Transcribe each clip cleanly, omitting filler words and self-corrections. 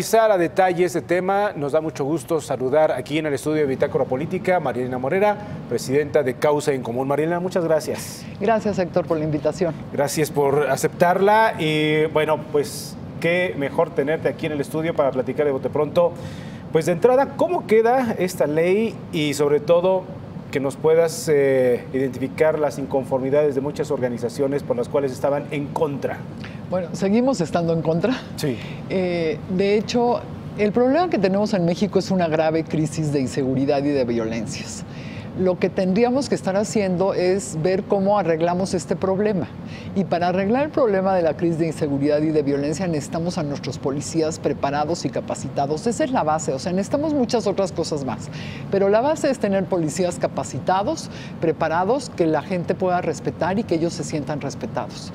analizar a detalle este tema, nos da mucho gusto saludar aquí en el estudio de Bitácora Política María Morera, presidenta de Causa en Común. María, muchas gracias. Gracias, Héctor, por la invitación. Gracias por aceptarla y bueno, pues qué mejor tenerte aquí en el estudio para platicar de bote pronto. Pues de entrada, ¿cómo queda esta ley? Y sobre todo, que nos puedas identificar las inconformidades de muchas organizaciones por las cuales estaban en contra. Bueno, seguimos estando en contra. Sí. De hecho, el problema que tenemos en México es una grave crisis de inseguridad y de violencias. Lo que tendríamos que estar haciendo es ver cómo arreglamos este problema. Y para arreglar el problema de la crisis de inseguridad y de violencia necesitamos a nuestros policías preparados y capacitados. Esa es la base, o sea, necesitamos muchas otras cosas más. Pero la base es tener policías capacitados, preparados, que la gente pueda respetar y que ellos se sientan respetados.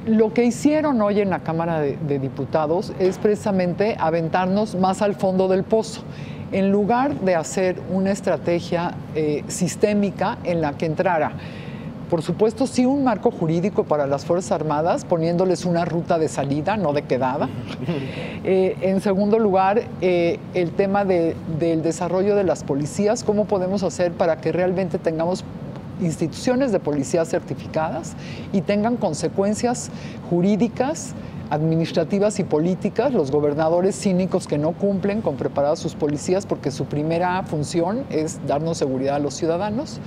Lo que hicieron hoy en la Cámara de Diputados es precisamente aventarnos más al fondo del pozo. En lugar de hacer una estrategia sistémica en la que entrara, por supuesto, sí un marco jurídico para las Fuerzas Armadas, poniéndoles una ruta de salida, no de quedada. En segundo lugar, el tema del desarrollo de las policías, cómo podemos hacer para que realmente tengamos instituciones de policía certificadas y tengan consecuencias jurídicas, administrativas y políticas, los gobernadores cínicos que no cumplen con preparar a sus policías porque su primera función es darnos seguridad a los ciudadanos,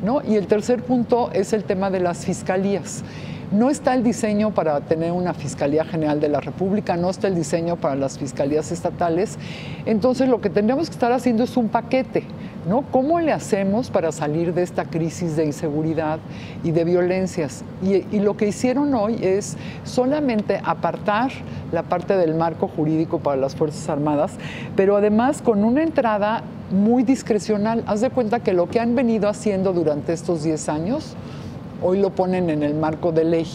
¿no? Y el tercer punto es el tema de las fiscalías. No está el diseño para tener una Fiscalía General de la República, no está el diseño para las fiscalías estatales. Entonces, lo que tendríamos que estar haciendo es un paquete, ¿no? ¿Cómo le hacemos para salir de esta crisis de inseguridad y de violencias? Y lo que hicieron hoy es solamente apartar la parte del marco jurídico para las Fuerzas Armadas, pero además con una entrada muy discrecional. Haz de cuenta que lo que han venido haciendo durante estos 10 años, hoy lo ponen en el marco de ley,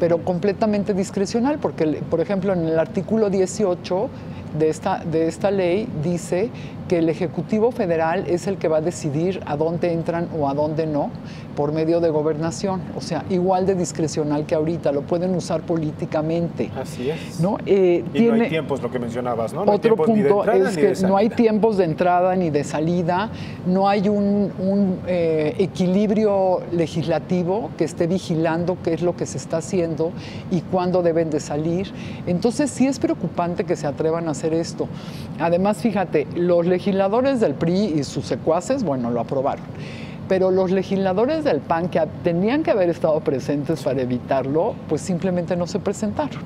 pero completamente discrecional, porque, por ejemplo, en el artículo 18 de esta ley dice que el Ejecutivo Federal es el que va a decidir a dónde entran o a dónde no, por medio de gobernación. O sea, igual de discrecional que ahorita, lo pueden usar políticamente. Así es. ¿No? Y no hay tiempos, lo que mencionabas, ¿no? No otro punto es que no hay salida. Tiempos de entrada ni de salida, no hay un equilibrio legislativo que esté vigilando qué es lo que se está haciendo y cuándo deben de salir. Entonces sí es preocupante que se atrevan a hacer esto. Además, fíjate, los legisladores del PRI y sus secuaces, bueno, lo aprobaron. Pero los legisladores del PAN, que tenían que haber estado presentes para evitarlo, pues simplemente no se presentaron,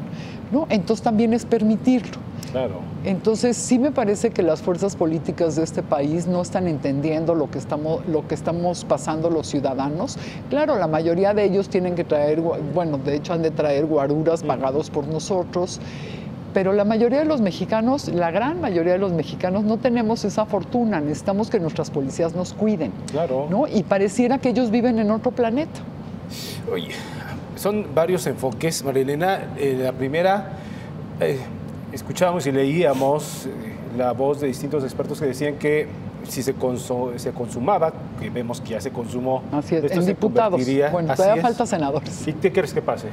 ¿no? Entonces también es permitirlo. Claro. Entonces sí me parece que las fuerzas políticas de este país no están entendiendo lo que estamos pasando los ciudadanos. Claro, la mayoría de ellos tienen que traer, bueno, de hecho han de traer guaruras pagados por nosotros. Pero la mayoría de los mexicanos, la gran mayoría de los mexicanos no tenemos esa fortuna, necesitamos que nuestras policías nos cuiden. Claro. ¿No? Y pareciera que ellos viven en otro planeta. Oye, son varios enfoques, María. La primera, escuchábamos y leíamos la voz de distintos expertos que decían que si se consumaba, que vemos que ya se consumó, así es, esto en se diputados. Bueno, todavía falta senadores. ¿Y qué crees que pase?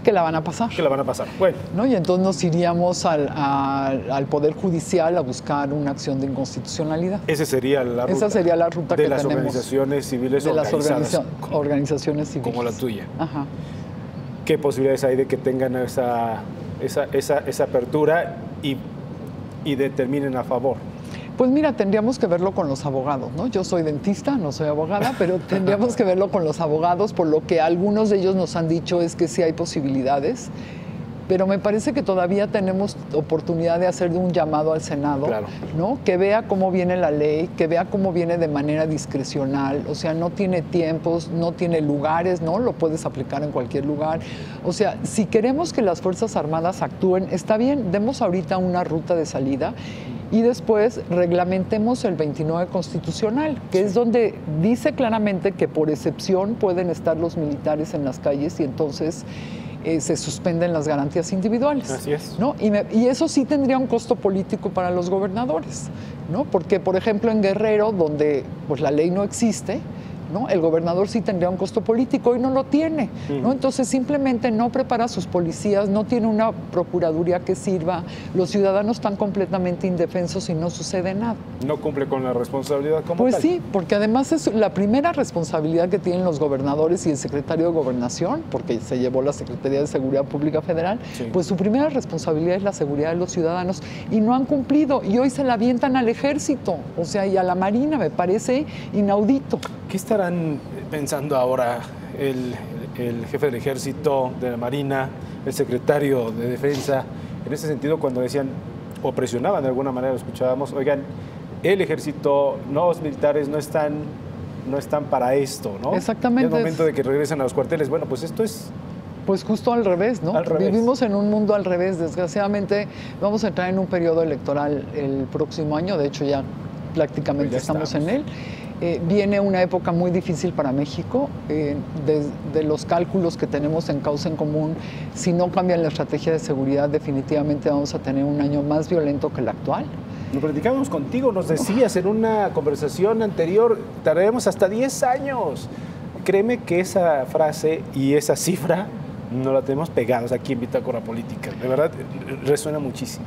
Que la van a pasar. Que la van a pasar. Bueno. ¿No? Y entonces nos iríamos al Poder Judicial a buscar una acción de inconstitucionalidad. Esa sería la ruta. Esa sería la ruta que tenemos. De las organizaciones civiles de las organizadas. Organizaciones civiles. Como la tuya. Ajá. ¿Qué posibilidades hay de que tengan esa apertura y determinen a favor? Pues mira, tendríamos que verlo con los abogados, ¿no? Yo soy dentista, no soy abogada, pero tendríamos que verlo con los abogados, por lo que algunos de ellos nos han dicho es que sí hay posibilidades, pero me parece que todavía tenemos oportunidad de hacer un llamado al Senado, claro, ¿no? Que vea cómo viene la ley, que vea cómo viene de manera discrecional, o sea, no tiene tiempos, no tiene lugares, ¿no? Lo puedes aplicar en cualquier lugar. O sea, si queremos que las Fuerzas Armadas actúen, está bien, demos ahorita una ruta de salida y después reglamentemos el 29 constitucional, que es donde dice claramente que por excepción pueden estar los militares en las calles y entonces se suspenden las garantías individuales. Así es. ¿No? Y eso sí tendría un costo político para los gobernadores, ¿no? Porque, por ejemplo, en Guerrero, donde pues la ley no existe, ¿no? El gobernador sí tendría un costo político y no lo tiene, ¿no? Entonces simplemente no prepara a sus policías, no tiene una procuraduría que sirva, los ciudadanos están completamente indefensos y no sucede nada. No cumple con la responsabilidad como Pues tal. sí, porque además es la primera responsabilidad que tienen los gobernadores y el secretario de Gobernación, porque se llevó la Secretaría de Seguridad Pública Federal, pues su primera responsabilidad es la seguridad de los ciudadanos y no han cumplido y hoy se la avientan al ejército, o sea, y a la Marina, me parece inaudito. ¿Qué estarán pensando ahora el jefe del ejército, de la Marina, el secretario de Defensa, en ese sentido cuando decían o presionaban de alguna manera, lo escuchábamos, oigan, el ejército, los militares no están para esto, ¿no? Exactamente. Es momento de que regresen a los cuarteles. Bueno, pues esto es... Pues justo al revés, ¿no? Al revés. Vivimos en un mundo al revés. Desgraciadamente vamos a entrar en un periodo electoral el próximo año, de hecho ya prácticamente Pues ya estamos en él. Viene una época muy difícil para México. De los cálculos que tenemos en Causa en Común, si no cambian la estrategia de seguridad, definitivamente vamos a tener un año más violento que el actual. Lo platicábamos contigo, nos decías en una conversación anterior, tardaremos hasta 10 años. Créeme que esa frase y esa cifra nos la tenemos pegados aquí en Bitácora Política. De verdad, resuena muchísimo.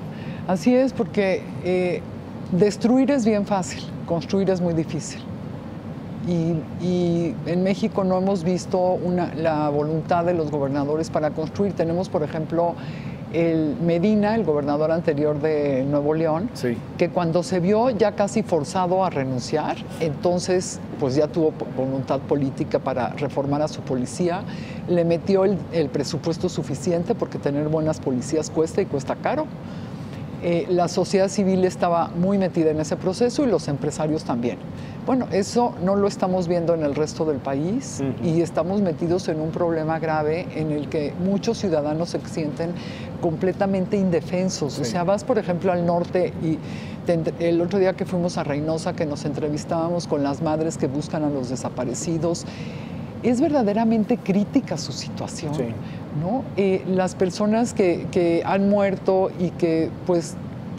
Así es, porque destruir es bien fácil, construir es muy difícil. Y en México no hemos visto la voluntad de los gobernadores para construir. Tenemos, por ejemplo, el Medina, el gobernador anterior de Nuevo León, sí, que cuando se vio ya casi forzado a renunciar, entonces pues ya tuvo voluntad política para reformar a su policía, le metió el presupuesto suficiente porque tener buenas policías cuesta y cuesta caro. La sociedad civil estaba muy metida en ese proceso y los empresarios también. Bueno, eso no lo estamos viendo en el resto del país y estamos metidos en un problema grave en el que muchos ciudadanos se sienten completamente indefensos. Sí. O sea, vas, por ejemplo, al norte y el otro día que fuimos a Reynosa, que nos entrevistábamos con las madres que buscan a los desaparecidos, es verdaderamente crítica su situación, sí, ¿no? Las personas que han muerto y que pues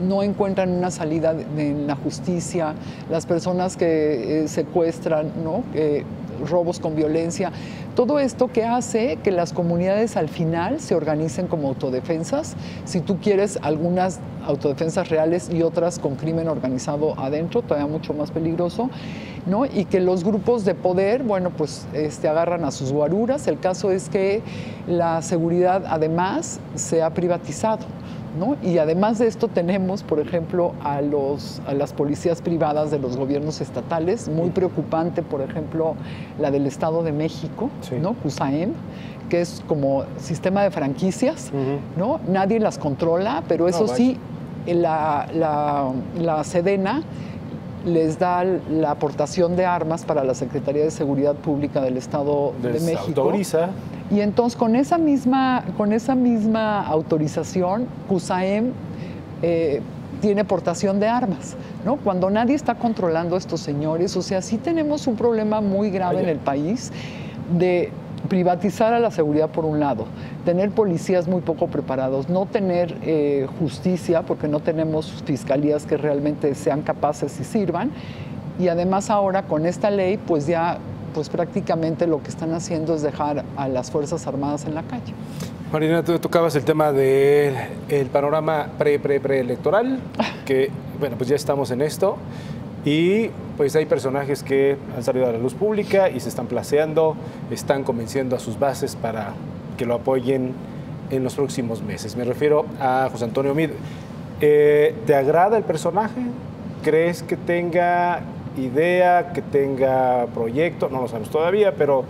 no encuentran una salida en la justicia, las personas que secuestran, ¿no? Robos con violencia, todo esto que hace que las comunidades al final se organicen como autodefensas, si tú quieres algunas autodefensas reales y otras con crimen organizado adentro, todavía mucho más peligroso, ¿no? Y que los grupos de poder, bueno, pues agarran a sus guaruras. El caso es que la seguridad además se ha privatizado, ¿no? Y además de esto tenemos, por ejemplo, a las policías privadas de los gobiernos estatales, muy preocupante, por ejemplo, la del Estado de México, sí, ¿no? CUSAEM, que es como sistema de franquicias, ¿no? Nadie las controla, pero eso sí, la Sedena les da la aportación de armas para la Secretaría de Seguridad Pública del Estado de México. Autoriza. Y entonces con esa misma autorización, CUSAEM tiene aportación de armas, ¿no? Cuando nadie está controlando a estos señores, o sea, sí tenemos un problema muy grave en el país de privatizar a la seguridad por un lado, tener policías muy poco preparados, no tener justicia porque no tenemos fiscalías que realmente sean capaces y sirvan, y además ahora con esta ley pues ya pues prácticamente lo que están haciendo es dejar a las Fuerzas Armadas en la calle. Marina, tú tocabas el tema del panorama preelectoral, que bueno, pues ya estamos en esto. Y pues hay personajes que han salido a la luz pública y se están placeando, están convenciendo a sus bases para que lo apoyen en los próximos meses. Me refiero a José Antonio Meade. ¿Te agrada el personaje? ¿Crees que tenga idea, que tenga proyecto? No lo sabemos todavía, pero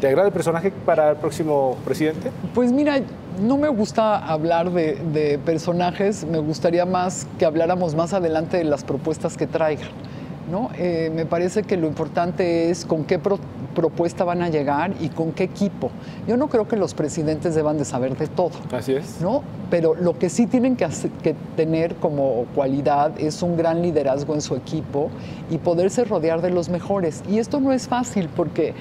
¿te agrada el personaje para el próximo presidente? Pues mira, no me gusta hablar de personajes, me gustaría más que habláramos más adelante de las propuestas que traigan, ¿no? Me parece que lo importante es con qué propuesta van a llegar y con qué equipo. Yo no creo que los presidentes deban de saber de todo. Así es. ¿No? Pero lo que sí tienen que tener como cualidad es un gran liderazgo en su equipo y poderse rodear de los mejores. Y esto no es fácil porque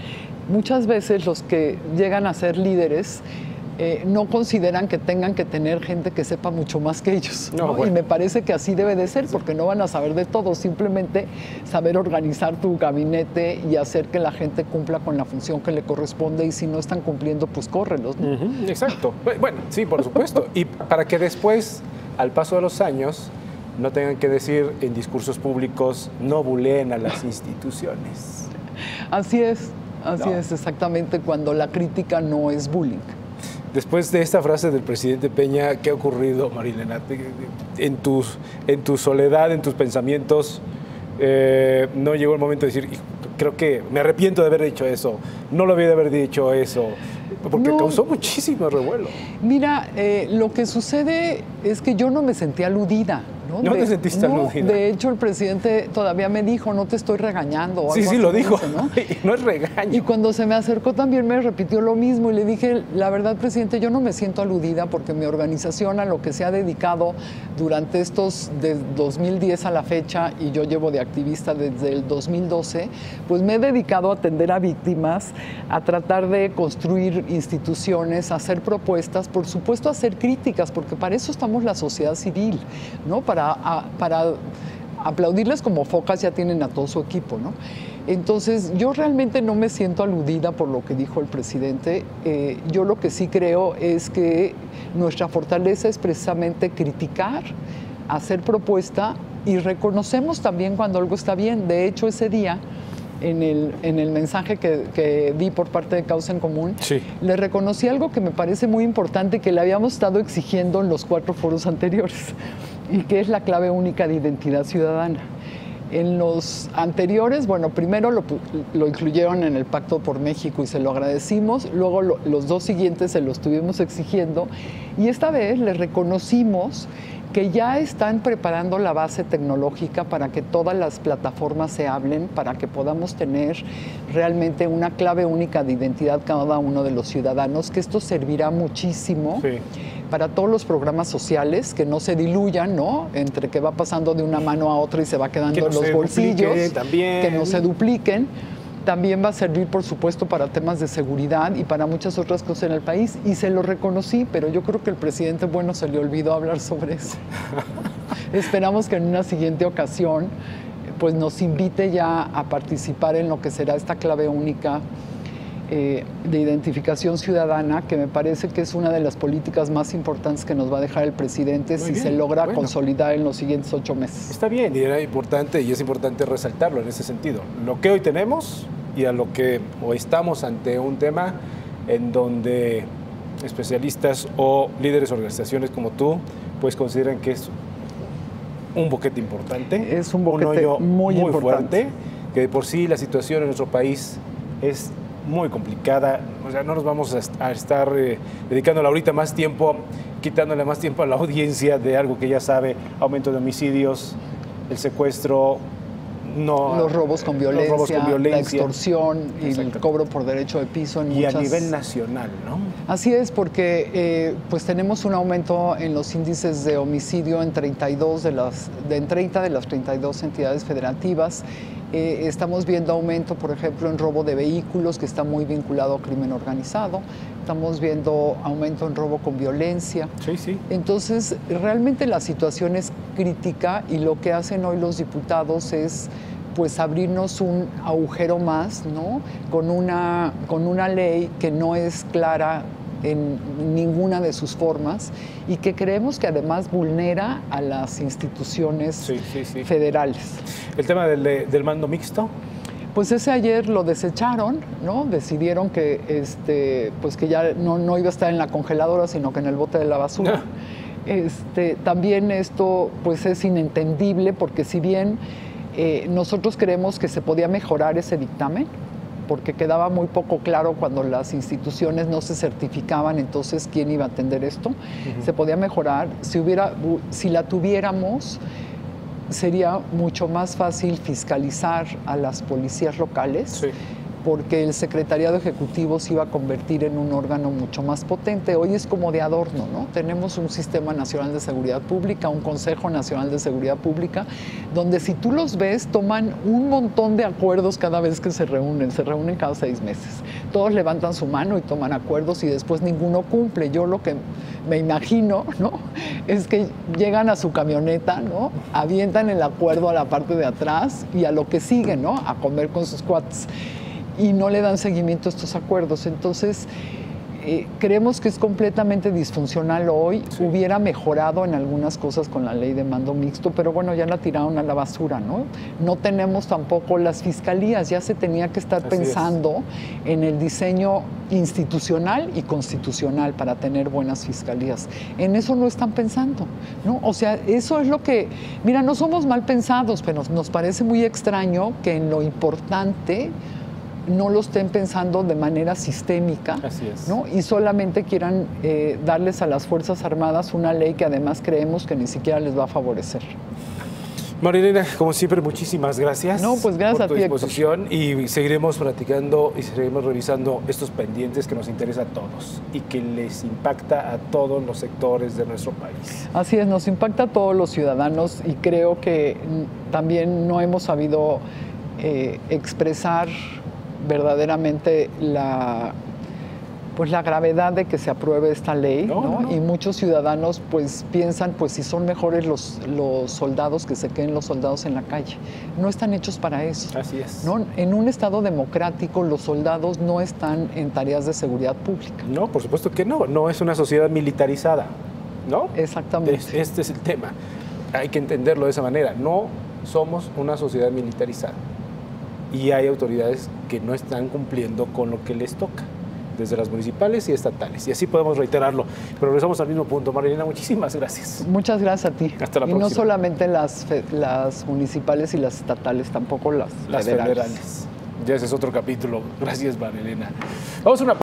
muchas veces los que llegan a ser líderes no consideran que tengan que tener gente que sepa mucho más que ellos, ¿no? Bueno. Y me parece que así debe de ser, porque no van a saber de todo, simplemente saber organizar tu gabinete y hacer que la gente cumpla con la función que le corresponde, y si no están cumpliendo, pues córrelos, ¿no? Exacto. Bueno, sí, por supuesto. Y para que después, al paso de los años, no tengan que decir en discursos públicos, no buleen a las instituciones. Así es exactamente, cuando la crítica no es bullying. Después de esta frase del presidente Peña, ¿qué ha ocurrido, Marilena? En tu soledad, en tus pensamientos, ¿no llegó el momento de decir, creo que me arrepiento de haber dicho eso, no lo había de haber dicho eso? Porque causó muchísimo revuelo. Mira, lo que sucede es que yo no me sentí aludida. ¿No te sentiste aludida? De hecho, el presidente todavía me dijo, no te estoy regañando. O algo Sí, lo dijo. ¿no? No es regaño. Y cuando se me acercó también me repitió lo mismo y le dije, la verdad, presidente, yo no me siento aludida porque mi organización a lo que se ha dedicado durante estos, de 2010 a la fecha, y yo llevo de activista desde el 2012, pues me he dedicado a atender a víctimas, a tratar de construir instituciones, a hacer propuestas, por supuesto a hacer críticas, porque para eso estamos la sociedad civil, ¿no? Para aplaudirles como focas, ya tienen a todo su equipo, ¿no? Entonces, yo realmente no me siento aludida por lo que dijo el presidente. Yo lo que sí creo es que nuestra fortaleza es precisamente criticar, hacer propuesta, y reconocemos también cuando algo está bien. De hecho, ese día, en el mensaje que di por parte de Causa en Común, sí, le reconocí algo que me parece muy importante, que le habíamos estado exigiendo en los 4 foros anteriores, y que es la clave única de identidad ciudadana. En los anteriores, bueno, primero lo incluyeron en el Pacto por México y se lo agradecimos, luego los 2 siguientes se lo estuvimos exigiendo, y esta vez le reconocimos que ya están preparando la base tecnológica para que todas las plataformas se hablen, para que podamos tener realmente una clave única de identidad cada uno de los ciudadanos, que esto servirá muchísimo. Sí. Para todos los programas sociales, que no se diluyan, ¿no? Entre que va pasando de una mano a otra y se va quedando en los bolsillos, que no se dupliquen. También va a servir, por supuesto, para temas de seguridad y para muchas otras cosas en el país. Y se lo reconocí, pero yo creo que el presidente, bueno, se le olvidó hablar sobre eso. Esperamos que en una siguiente ocasión, pues nos invite ya a participar en lo que será esta clave única de identificación ciudadana, que me parece que es una de las políticas más importantes que nos va a dejar el presidente si se logra consolidar en los siguientes 8 meses. Está bien, y era importante, y es importante resaltarlo en ese sentido. Lo que hoy tenemos y a lo que hoy estamos ante un tema en donde especialistas o líderes de organizaciones como tú, pues consideran que es un boquete importante. Es un boquete muy fuerte, que de por sí la situación en nuestro país es muy complicada. O sea, no nos vamos a estar dedicándole ahorita más tiempo, quitándole más tiempo a la audiencia de algo que ya sabe: aumento de homicidios, el secuestro, los robos con violencia, la extorsión y el cobro por derecho de piso en muchas... a nivel nacional, ¿no? Así es, porque pues tenemos un aumento en los índices de homicidio en 30 de las 32 entidades federativas. Estamos viendo aumento, por ejemplo, en robo de vehículos, que está muy vinculado a crimen organizado. Estamos viendo aumento en robo con violencia. Sí, sí. Entonces, realmente la situación es crítica, y lo que hacen hoy los diputados es pues abrirnos un agujero más, ¿no? Con una ley que no es clara en ninguna de sus formas, y que creemos que además vulnera a las instituciones federales. ¿El tema del mando mixto? Pues ese ayer lo desecharon, ¿no? Decidieron que, pues que ya no iba a estar en la congeladora, sino que en el bote de la basura. También esto pues es inentendible, porque si bien nosotros creemos que se podía mejorar ese dictamen, porque quedaba muy poco claro cuando las instituciones no se certificaban, entonces quién iba a atender esto. Se podía mejorar. Si la tuviéramos, sería mucho más fácil fiscalizar a las policías locales, porque el secretariado ejecutivo se iba a convertir en un órgano mucho más potente. Hoy es como de adorno, ¿no? Tenemos un Sistema Nacional de Seguridad Pública, un Consejo Nacional de Seguridad Pública, donde si tú los ves, toman un montón de acuerdos cada vez que se reúnen cada 6 meses. Todos levantan su mano y toman acuerdos y después ninguno cumple. Yo lo que me imagino, ¿no?, es que llegan a su camioneta, ¿no?, avientan el acuerdo a la parte de atrás y a lo que sigue, ¿no?, a comer con sus cuates, y no le dan seguimiento a estos acuerdos. Entonces, creemos que es completamente disfuncional hoy. Sí. Hubiera mejorado en algunas cosas con la ley de mando mixto, pero bueno, ya la tiraron a la basura, ¿no? No tenemos tampoco las fiscalías, ya se tenía que estar pensando en el diseño institucional y constitucional para tener buenas fiscalías. En eso no están pensando, ¿no? O sea, eso es lo que... Mira, no somos mal pensados, pero nos parece muy extraño que en lo importante no lo estén pensando de manera sistémica. Así es. ¿No? Y solamente quieran darles a las Fuerzas Armadas una ley que además creemos que ni siquiera les va a favorecer. Marilena, como siempre, muchísimas gracias. No, pues gracias por tu disposición, y seguiremos platicando y seguiremos revisando estos pendientes que nos interesa a todos y que les impacta a todos los sectores de nuestro país. Así es, nos impacta a todos los ciudadanos, y creo que también no hemos sabido expresar verdaderamente la gravedad de que se apruebe esta ley, ¿no? Y muchos ciudadanos pues piensan, pues si son mejores los soldados, que se queden los soldados en la calle. No están hechos para eso. Así es. ¿No? En un Estado democrático los soldados no están en tareas de seguridad pública. No, por supuesto que no. No es una sociedad militarizada, ¿no? Exactamente. Este es el tema. Hay que entenderlo de esa manera. No somos una sociedad militarizada. Y hay autoridades que no están cumpliendo con lo que les toca, desde las municipales y estatales. Y así podemos reiterarlo. Pero regresamos al mismo punto. Marilena, muchísimas gracias. Muchas gracias a ti. Hasta la próxima. Y no solamente las municipales y las estatales, tampoco las federales. Ya ese es otro capítulo. Gracias, Marilena. Vamos a una